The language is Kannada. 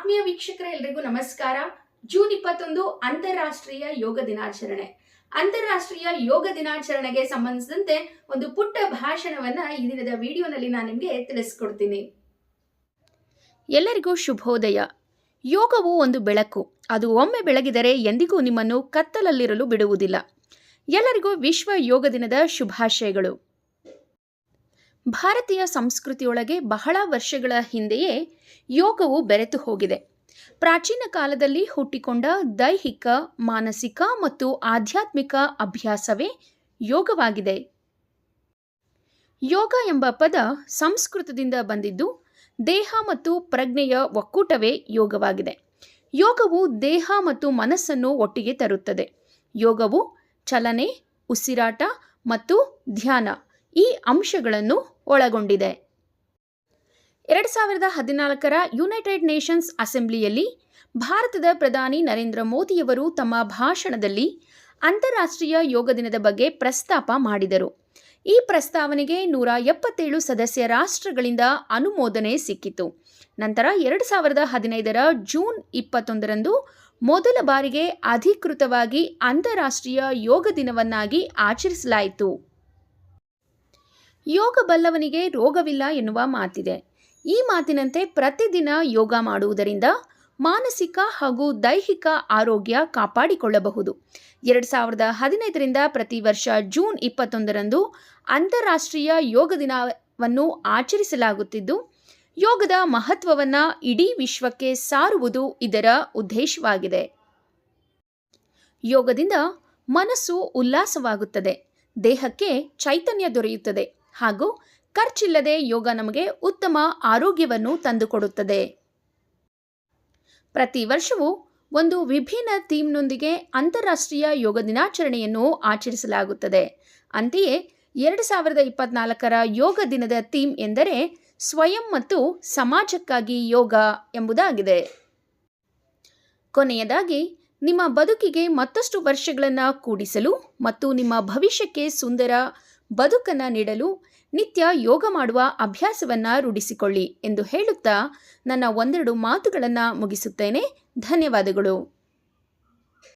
ಆತ್ಮೀಯ ವೀಕ್ಷಕರೇ, ಎಲ್ರಿಗೂ ನಮಸ್ಕಾರ. ಜೂನ್ 21 ಅಂತಾರಾಷ್ಟ್ರೀಯ ಯೋಗ ದಿನಾಚರಣೆ. ಅಂತಾರಾಷ್ಟ್ರೀಯ ಯೋಗ ದಿನಾಚರಣೆಗೆ ಸಂಬಂಧಿಸಿದಂತೆ ಒಂದು ಪುಟ್ಟ ಭಾಷಣವನ್ನ ಈ ದಿನದ ವಿಡಿಯೋನಲ್ಲಿ ನಾನು ನಿಮಗೆ ತಿಳಿಸ್ಕೊಡ್ತೀನಿ. ಎಲ್ಲರಿಗೂ ಶುಭೋದಯ. ಯೋಗವು ಒಂದು ಬೆಳಕು. ಅದು ಒಮ್ಮೆ ಬೆಳಗಿದರೆ ಎಂದಿಗೂ ನಿಮ್ಮನ್ನು ಕತ್ತಲಲ್ಲಿರಲು ಬಿಡುವುದಿಲ್ಲ. ಎಲ್ಲರಿಗೂ ವಿಶ್ವ ಯೋಗ ದಿನದ ಶುಭಾಶಯಗಳು. ಭಾರತೀಯ ಸಂಸ್ಕೃತಿಯೊಳಗೆ ಬಹಳ ವರ್ಷಗಳ ಹಿಂದೆಯೇ ಯೋಗವು ಬೆರೆತು ಹೋಗಿದೆ. ಪ್ರಾಚೀನ ಕಾಲದಲ್ಲಿ ಹುಟ್ಟಿಕೊಂಡ ದೈಹಿಕ, ಮಾನಸಿಕ ಮತ್ತು ಆಧ್ಯಾತ್ಮಿಕ ಅಭ್ಯಾಸವೇ ಯೋಗವಾಗಿದೆ. ಯೋಗ ಎಂಬ ಪದ ಸಂಸ್ಕೃತದಿಂದ ಬಂದಿದ್ದು ದೇಹ ಮತ್ತು ಪ್ರಜ್ಞೆಯ ಒಕ್ಕೂಟವೇ ಯೋಗವಾಗಿದೆ. ಯೋಗವು ದೇಹ ಮತ್ತು ಮನಸ್ಸನ್ನು ಒಟ್ಟಿಗೆ ತರುತ್ತದೆ. ಯೋಗವು ಚಲನೆ, ಉಸಿರಾಟ ಮತ್ತು ಧ್ಯಾನ ಈ ಅಂಶಗಳನ್ನು ಒಳಗೊಂಡಿದೆ. 2014ರ ಯುನೈಟೆಡ್ ನೇಷನ್ಸ್ ಅಸೆಂಬ್ಲಿಯಲ್ಲಿ ಭಾರತದ ಪ್ರಧಾನಿ ನರೇಂದ್ರ ಮೋದಿಯವರು ತಮ್ಮ ಭಾಷಣದಲ್ಲಿ ಅಂತಾರಾಷ್ಟ್ರೀಯ ಯೋಗ ದಿನದ ಬಗ್ಗೆ ಪ್ರಸ್ತಾಪ ಮಾಡಿದರು. ಈ ಪ್ರಸ್ತಾವನೆಗೆ 177 ಸದಸ್ಯ ರಾಷ್ಟ್ರಗಳಿಂದ ಅನುಮೋದನೆ ಸಿಕ್ಕಿತು. ನಂತರ 2015ರ ಜೂನ್ 21ರಂದು ಮೊದಲ ಬಾರಿಗೆ ಅಧಿಕೃತವಾಗಿ ಅಂತಾರಾಷ್ಟ್ರೀಯ ಯೋಗ ದಿನವನ್ನಾಗಿ ಆಚರಿಸಲಾಯಿತು. ಯೋಗ ಬಲ್ಲವನಿಗೆ ರೋಗವಿಲ್ಲ ಎನ್ನುವ ಮಾತಿದೆ. ಈ ಮಾತಿನಂತೆ ಪ್ರತಿದಿನ ಯೋಗ ಮಾಡುವುದರಿಂದ ಮಾನಸಿಕ ಹಾಗೂ ದೈಹಿಕ ಆರೋಗ್ಯ ಕಾಪಾಡಿಕೊಳ್ಳಬಹುದು. 2015ರಿಂದ ಪ್ರತಿ ವರ್ಷ ಜೂನ್ 21ರಂದು ಅಂತಾರಾಷ್ಟ್ರೀಯ ಯೋಗ ದಿನವನ್ನು ಆಚರಿಸಲಾಗುತ್ತಿದ್ದು, ಯೋಗದ ಮಹತ್ವವನ್ನು ಇಡೀ ವಿಶ್ವಕ್ಕೆ ಸಾರುವುದು ಇದರ ಉದ್ದೇಶವಾಗಿದೆ. ಯೋಗದಿಂದ ಮನಸ್ಸು ಉಲ್ಲಾಸವಾಗುತ್ತದೆ, ದೇಹಕ್ಕೆ ಚೈತನ್ಯ ದೊರೆಯುತ್ತದೆ ಹಾಗೂ ಖರ್ಚಿಲ್ಲದೆ ಯೋಗ ನಮಗೆ ಉತ್ತಮ ಆರೋಗ್ಯವನ್ನು ತಂದುಕೊಡುತ್ತದೆ. ಪ್ರತಿ ವರ್ಷವೂ ಒಂದು ವಿಭಿನ್ನ ಥೀಮ್ನೊಂದಿಗೆ ಅಂತಾರಾಷ್ಟ್ರೀಯ ಯೋಗ ದಿನಾಚರಣೆಯನ್ನು ಆಚರಿಸಲಾಗುತ್ತದೆ. ಅಂತೆಯೇ 2024ರ ಯೋಗ ದಿನದ ಥೀಮ್ ಎಂದರೆ ಸ್ವಯಂ ಮತ್ತು ಸಮಾಜಕ್ಕಾಗಿ ಯೋಗ ಎಂಬುದಾಗಿದೆ. ಕೊನೆಯದಾಗಿ, ನಿಮ್ಮ ಬದುಕಿಗೆ ಮತ್ತಷ್ಟು ವರ್ಷಗಳನ್ನು ಕೂಡಿಸಲು ಮತ್ತು ನಿಮ್ಮ ಭವಿಷ್ಯಕ್ಕೆ ಸುಂದರ ಬದುಕನ್ನು ನೀಡಲು ನಿತ್ಯ ಯೋಗ ಮಾಡುವ ಅಭ್ಯಾಸವನ್ನು ರೂಢಿಸಿಕೊಳ್ಳಿ ಎಂದು ಹೇಳುತ್ತಾ ನನ್ನ ಒಂದೆರಡು ಮಾತುಗಳನ್ನು ಮುಗಿಸುತ್ತೇನೆ. ಧನ್ಯವಾದಗಳು.